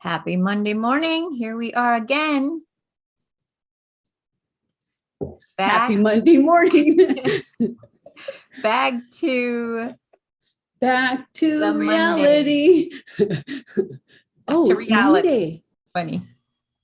Happy Monday morning. Here we are again. Happy Monday morning. Back to reality. Oh, it's Monday. Funny.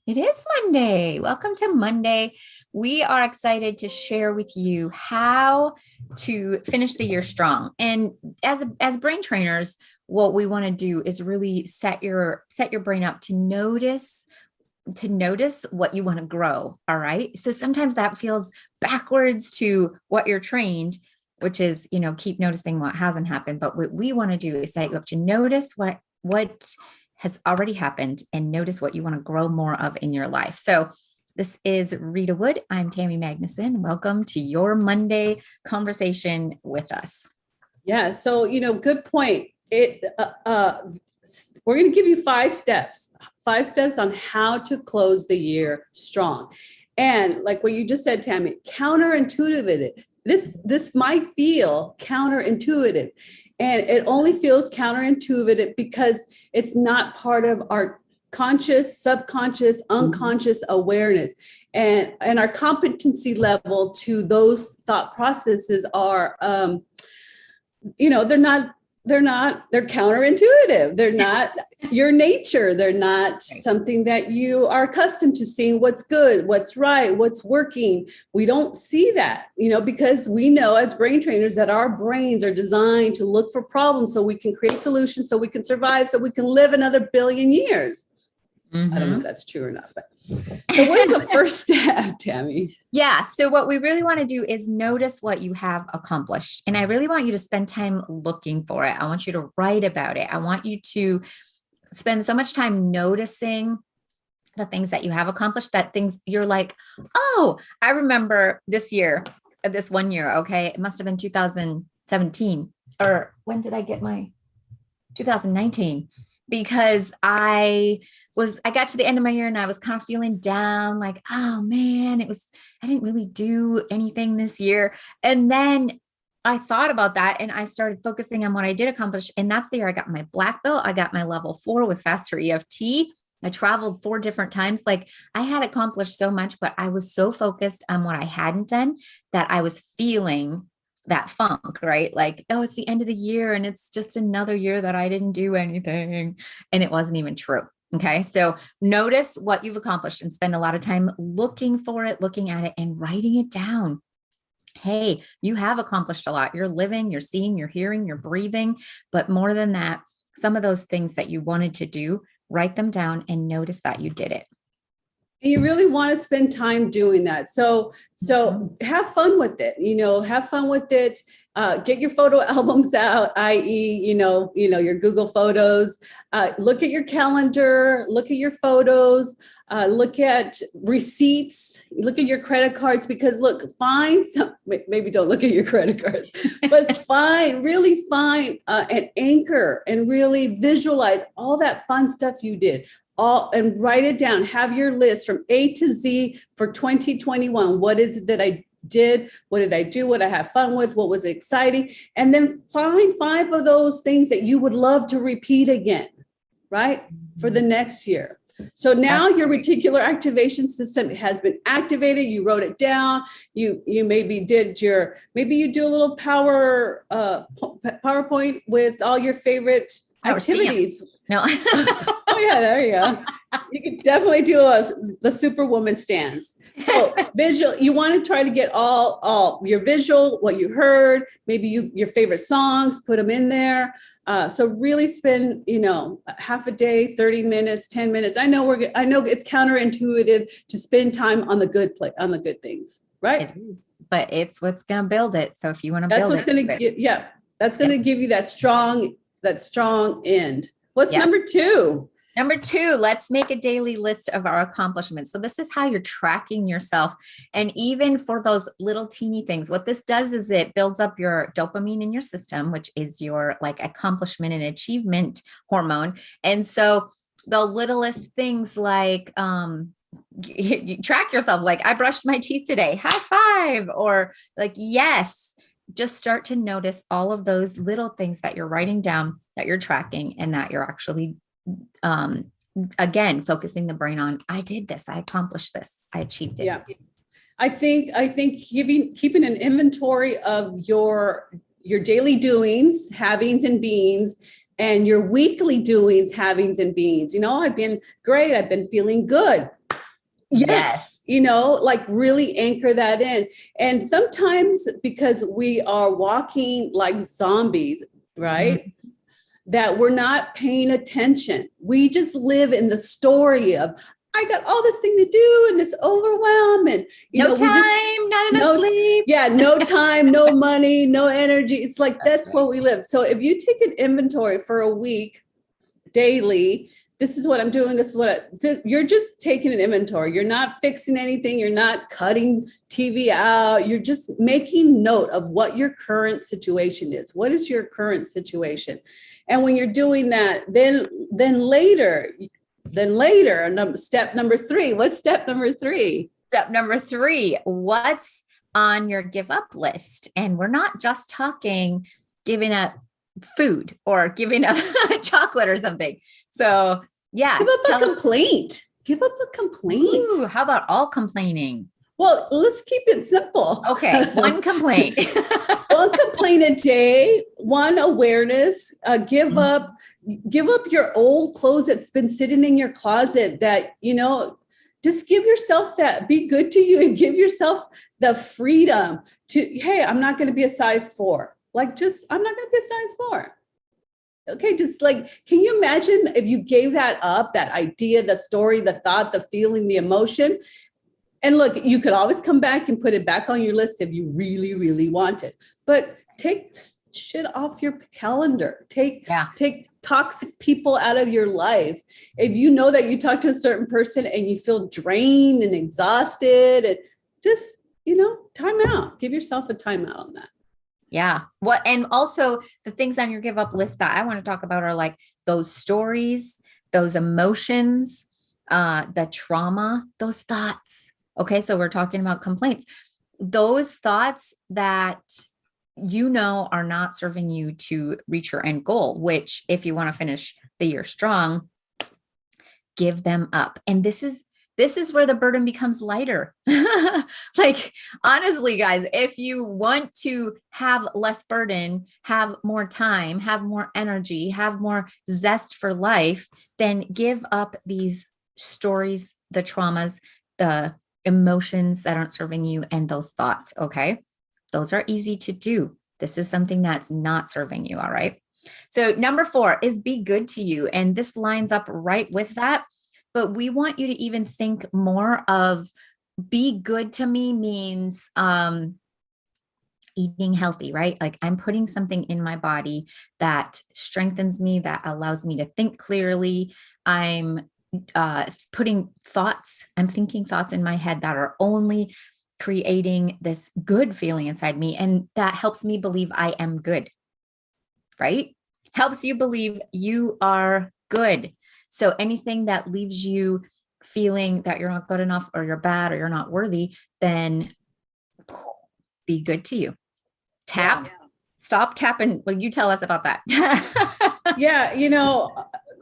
It is Monday. Welcome to Monday. We are excited to share with you how to finish the year strong. And as brain trainers, what we want to do is really set your brain up to notice what you want to grow. All right. So sometimes that feels backwards to what you're trained, which is, keep noticing what hasn't happened. But what we want to do is set you up to notice what has already happened and notice what you want to grow more of in your life. So this is Rita Wood. I'm Tammy Magnuson. Welcome to your Monday conversation with us. Yeah. So, good point. We're going to give you 5 steps on how to close the year strong. And like what you just said, Tammy, counterintuitive. This might feel counterintuitive, and it only feels counterintuitive because it's not part of our conscious, subconscious, unconscious awareness. And our competency level to those thought processes are, they're counterintuitive. They're not your nature. They're not something that you are accustomed to seeing what's good, what's right, what's working. We don't see that, because we know as brain trainers that our brains are designed to look for problems so we can create solutions, so we can survive, so we can live another billion years. I don't know if that's true or not, but so what is the first step, Tammy? Yeah. So what we really want to do is notice what you have accomplished. And I really want you to spend time looking for it. I want you to write about it. I want you to spend so much time noticing the things that you have accomplished, that things you're like, oh, I remember this 1 year. Okay. It must've been 2017, or when did I get my 2019? Because I got to the end of my year and I was kind of feeling down, like, oh man, I didn't really do anything this year. And then I thought about that and I started focusing on what I did accomplish. And that's the year I got my black belt. I got my level 4 with faster EFT. I traveled 4 different times. Like, I had accomplished so much, but I was so focused on what I hadn't done that I was feeling that funk, right? Like, oh, it's the end of the year and it's just another year that I didn't do anything. And it wasn't even true. Okay. So notice what you've accomplished and spend a lot of time looking for it, looking at it and writing it down. Hey, you have accomplished a lot. You're living, you're seeing, you're hearing, you're breathing. But more than that, some of those things that you wanted to do, write them down and notice that you did it. You really want to spend time doing that. So have fun with it, have fun with it. Get your photo albums out, i.e., your Google Photos. Look at your calendar, look at your photos, look at receipts, look at your credit cards, because maybe don't look at your credit cards, but really find an anchor and really visualize all that fun stuff you did. And write it down. Have your list from A to Z for 2021. What is it that I did? What did I do? What did I have fun with? What was exciting? And then find 5 of those things that you would love to repeat again, right? For the next year. So now your reticular activation system has been activated. You wrote it down. You maybe you do a little PowerPoint with all your favorite activities. Stamp. No. Oh yeah, there you go. You can definitely do the Superwoman stance. So visual, you want to try to get all your visual, what you heard, maybe your favorite songs, put them in there. So really spend, half a day, 30 minutes, 10 minutes. I know it's counterintuitive to spend time on the good things, right? But it's what's going to build it. So if you want to that's what's going to give you that strong end. What's number 2? Number 2, let's make a daily list of our accomplishments. So this is how you're tracking yourself. And even for those little teeny things, what this does is it builds up your dopamine in your system, which is your accomplishment and achievement hormone. And so the littlest things like, you track yourself, like, I brushed my teeth today, high 5, or like, yes. Just start to notice all of those little things that you're writing down, that you're tracking, and that you're actually again, focusing the brain on, I did this, I accomplished this, I achieved it. Yeah. I think keeping an inventory of your daily doings, havings and beings, and your weekly doings, havings and beings. I've been great. I've been feeling good. Yes. Like really anchor that in. And sometimes because we are walking like zombies, right? Mm-hmm. That we're not paying attention. We just live in the story of, I got all this thing to do and this overwhelm and no time, not enough sleep. Yeah, no time, no money, no energy. It's like that's right. What we live. So if you take an inventory for a week, daily, this is what I'm doing. This is what you're just taking an inventory. You're not fixing anything. You're not cutting TV out. You're just making note of what your current situation is. What is your current situation? And when you're doing that, then later, step number 3. What's step number 3? Step number 3, what's on your give up list? And we're not just talking giving up food or giving up chocolate or something. So yeah. Give up a complaint. Give up a complaint. Ooh, how about all complaining? Well, let's keep it simple. Okay. One complaint. One complaint a day, one awareness, give up your old clothes that's been sitting in your closet that, just give yourself that, be good to you and give yourself the freedom to, hey, I'm not going to be a size 4. I'm not going to be a size 4. Okay. Just like, can you imagine if you gave that up, that idea, the story, the thought, the feeling, the emotion? And look, you could always come back and put it back on your list if you really, really want it. But take shit off your calendar. Take toxic people out of your life. If you know that you talk to a certain person and you feel drained and exhausted, and just, time out. Give yourself a timeout on that. Yeah. And also the things on your give up list that I want to talk about are like those stories, those emotions, the trauma, those thoughts. Okay. So we're talking about complaints, those thoughts that, are not serving you to reach your end goal, which if you want to finish the year strong, give them up. And this is where the burden becomes lighter. Like, honestly, guys, if you want to have less burden, have more time, have more energy, have more zest for life, then give up these stories, the traumas, the emotions that aren't serving you, and those thoughts. Okay. Those are easy to do. This is something that's not serving you. All right. So number 4 is be good to you. And this lines up right with that. But we want you to even think more of be good to me means eating healthy, right? Like I'm putting something in my body that strengthens me, that allows me to think clearly. I'm thinking thoughts in my head that are only creating this good feeling inside me. And that helps me believe I am good, right? Helps you believe you are good. So anything that leaves you feeling that you're not good enough or you're bad or you're not worthy, then be good to you. Stop tapping. Well, you tell us about that. Yeah.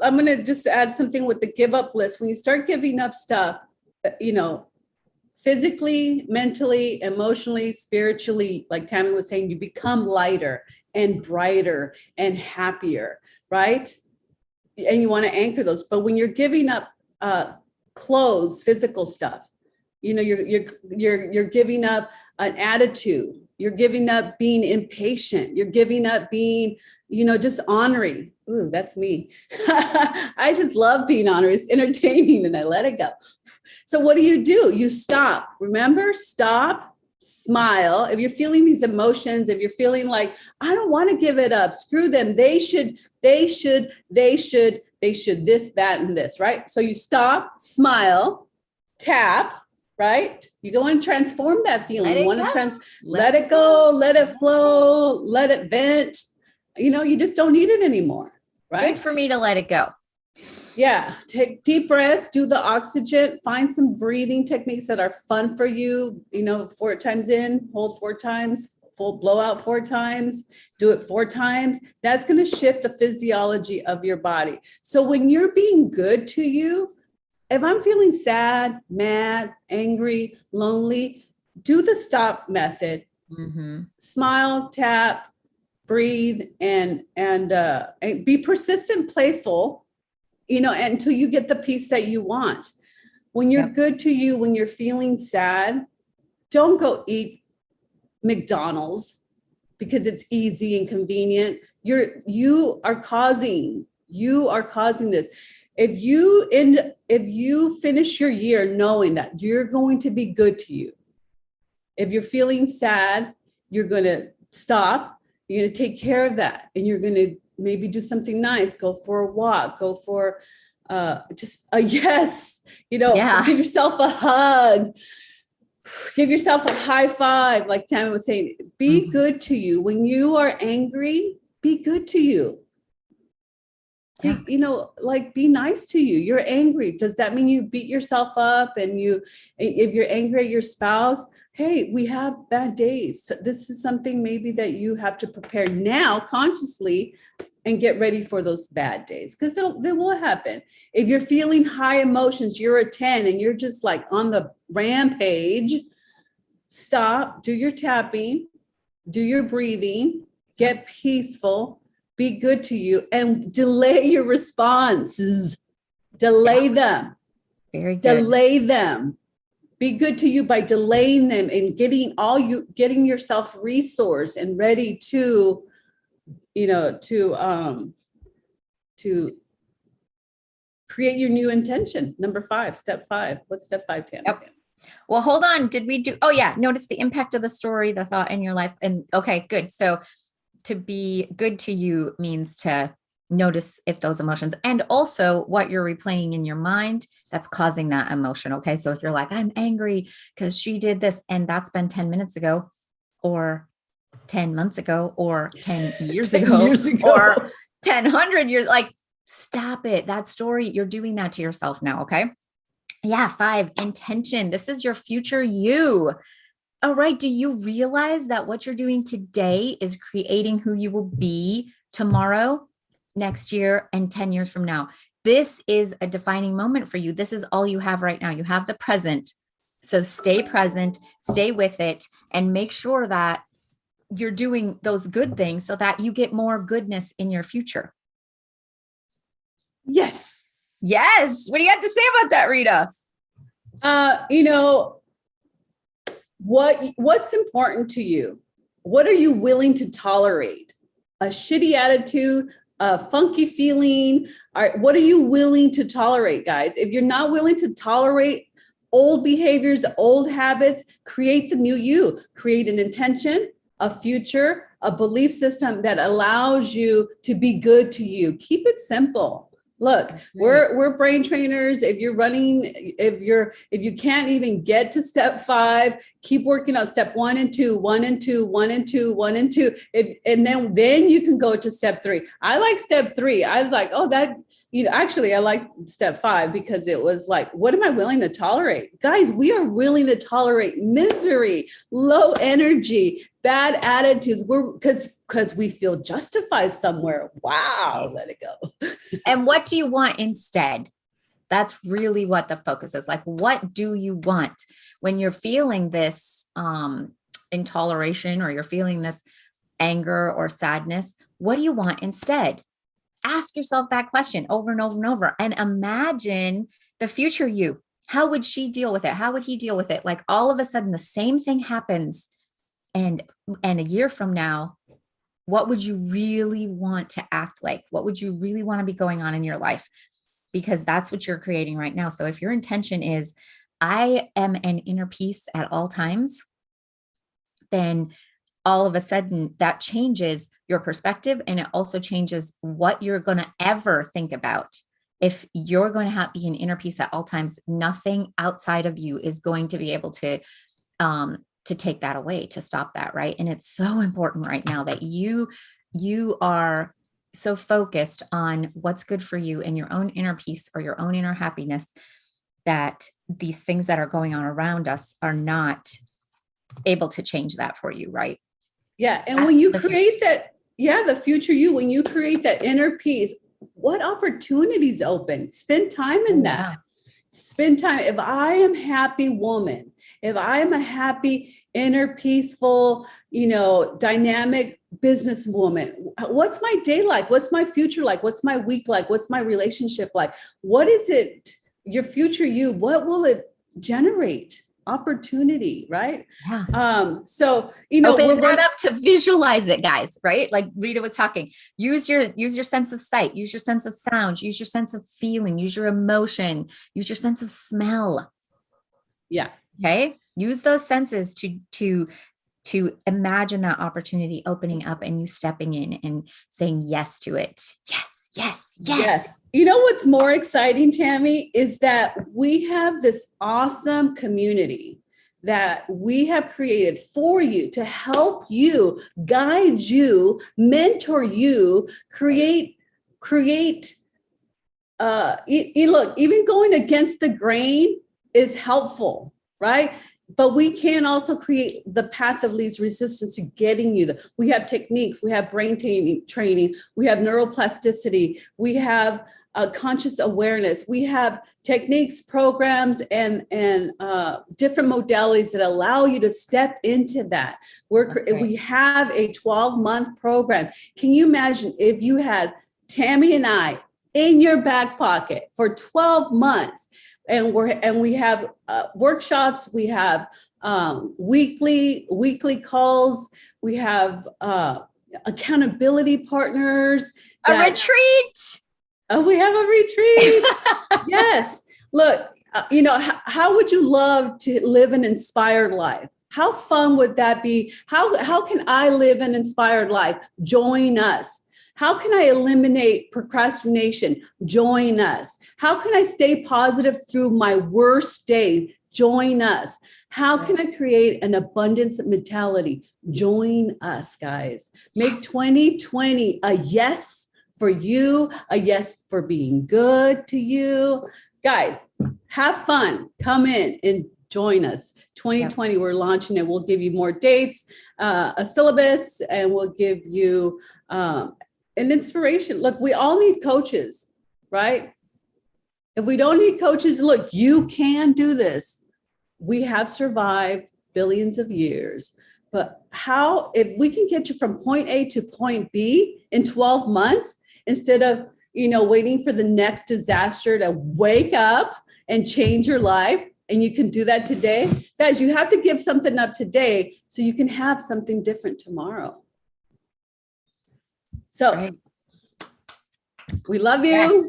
I'm going to just add something with the give up list. When you start giving up stuff, physically, mentally, emotionally, spiritually, like Tammy was saying, you become lighter and brighter and happier, right? And you want to anchor those. But when you're giving up clothes, physical stuff, you're giving up an attitude. You're giving up being impatient. You're giving up being, just honoring. Ooh, that's me. I just love being honoring. It's entertaining and I let it go. So what do? You stop. Remember, stop, smile. If you're feeling these emotions, if you're feeling like, I don't want to give it up, screw them. They should, this, that, and this, right? So you stop, smile, tap, right? You don't want to transform that feeling. You want to let it go, let it flow, let it vent. You just don't need it anymore, right? Good for me to let it go. Yeah. Take deep breaths, do the oxygen, find some breathing techniques that are fun for you. 4 times in, hold 4 times, full blowout 4 times, do it 4 times. That's going to shift the physiology of your body. So when you're being good to you, if I'm feeling sad, mad, angry, lonely, do the stop method. Mm-hmm. Smile, tap, breathe, and be persistent, playful, until you get the peace that you want. When you're good to you, when you're feeling sad, don't go eat McDonald's because it's easy and convenient. You are causing this. If you finish your year knowing that you're going to be good to you, if you're feeling sad, you're going to stop, you're going to take care of that, and you're going to maybe do something nice, go for a walk, go for just a yes, give yourself a hug, give yourself a high five. Like Tammy was saying, be good to you. When you are angry, be good to you. Yeah. Be nice to you. You're angry. Does that mean you beat yourself up? And if you're angry at your spouse, hey, we have bad days. This is something maybe that you have to prepare now consciously and get ready for those bad days, because they will happen. If you're feeling high emotions, you're a 10 and you're just like on the rampage, stop, do your tapping, do your breathing, get peaceful, be good to you, and delay your responses. Delay them. Very good. Delay them. Be good to you by delaying them and getting yourself resourced and ready to create your new intention. Number 5, step 5. What's step 5, Tam? Yep. Well, hold on. Did we do? Oh yeah. Notice the impact of the story, the thought in your life. And okay, good. So to be good to you means to notice if those emotions, and also what you're replaying in your mind that's causing that emotion. Okay. So if you're like, I'm angry because she did this, and that's been 10 minutes ago, or 10 months ago, or 10 years 10 ago, years ago, or 100 years, like, stop it. That story, you're doing that to yourself now. Okay. Yeah. 5, intention. This is your future you. All right. Do you realize that what you're doing today is creating who you will be tomorrow, next year, and 10 years from now? This is a defining moment for you. This is all you have right now. You have the present. So stay present, stay with it, and make sure that you're doing those good things so that you get more goodness in your future. Yes. Yes. What do you have to say about that, Rita? What's important to you? What are you willing to tolerate? A shitty attitude, a funky feeling? What are you willing to tolerate, guys? If you're not willing to tolerate old behaviors, old habits, create the new you. Create an intention, a future, a belief system that allows you to be good to you. Keep it simple. Look, we're brain trainers. If you can't even get to step 5, keep working on step 1 and 2, 1 and 2, 1 and 2, 1 and 2. And then you can go to step 3. I like step 3. I was like, oh, actually I like step 5 because it was like, what am I willing to tolerate? Guys, we are willing to tolerate misery, low energy, bad attitudes. Because we feel justified somewhere. Wow, let it go. And what do you want instead? That's really what the focus is. Like, what do you want when you're feeling this intoleration, or you're feeling this anger or sadness? What do you want instead? Ask yourself that question over and over and over, and imagine the future you. How would she deal with it? How would he deal with it? Like, all of a sudden the same thing happens. And a year from now, what would you really want to act like? What would you really want to be going on in your life? Because that's what you're creating right now. So if your intention is, I am an inner peace at all times, then all of a sudden that changes your perspective, and it also changes what you're going to ever think about. If you're going to be an inner peace at all times, nothing outside of you is going to be able to take that away, to stop that. Right. And it's so important right now that you are so focused on what's good for you and your own inner peace or your own inner happiness, that these things that are going on around us are not able to change that for you. Right. Yeah. And That's when you the create that, yeah, the future you, when you create that inner peace, what opportunities open? Spend time in that. yeah. Spend time. If I am happy woman, if I am a happy, inner, peaceful, dynamic businesswoman, what's my day like? What's my future like? What's my week like? What's my relationship like? What is it? Your future you, what will it generate? Opportunity, right? Yeah. So, Open that up to visualize it, guys, right? Like Rita was talking. Use your sense of sight, use your sense of sound, use your sense of feeling, use your emotion, use your sense of smell. Yeah. Okay. Use those senses to imagine that opportunity opening up and you stepping in and saying yes to it. Yes, yes, yes. Yes. You know what's more exciting, Tammy, is that we have this awesome community that we have created for you to help you, guide you, mentor you, create. Look, even going against the grain is helpful, right? But we can also create the path of least resistance to getting you there. We have techniques, we have brain training, we have neuroplasticity, we have conscious awareness, we have techniques, programs, and different modalities that allow you to step into that. We have a 12-month program. Can you imagine if you had Tammy and I in your back pocket for 12 months? And we have workshops, we have weekly calls, we have accountability partners. A retreat. We have a retreat. Yes. Look, how would you love to live an inspired life? How fun would that be? How can I live an inspired life? Join us. How can I eliminate procrastination? Join us. How can I stay positive through my worst day? Join us. How can I create an abundance mentality? Join us, guys. Make 2020 a yes for you, a yes for being good to you. Guys, have fun. Come in and join us. 2020, we're launching it. We'll give you more dates, a syllabus, and we'll give you an inspiration. Look, we all need coaches, right? If we don't need coaches, look, you can do this. We have survived billions of years, but if we can get you from point A to point B in 12 months, instead of, waiting for the next disaster to wake up and change your life, and you can do that today, guys, you have to give something up today so you can have something different tomorrow. So we love you. Yes.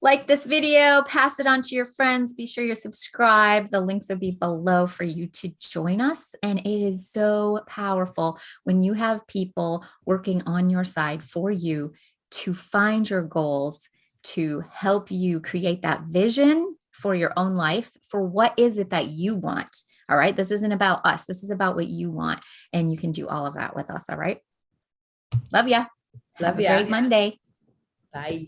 Like this video, pass it on to your friends. Be sure you're subscribed. The links will be below for you to join us. And it is so powerful when you have people working on your side for you to find your goals, to help you create that vision for your own life, for what is it that you want. All right. This isn't about us. This is about what you want. And you can do all of that with us. All right. Love ya. Have a great Monday. Bye.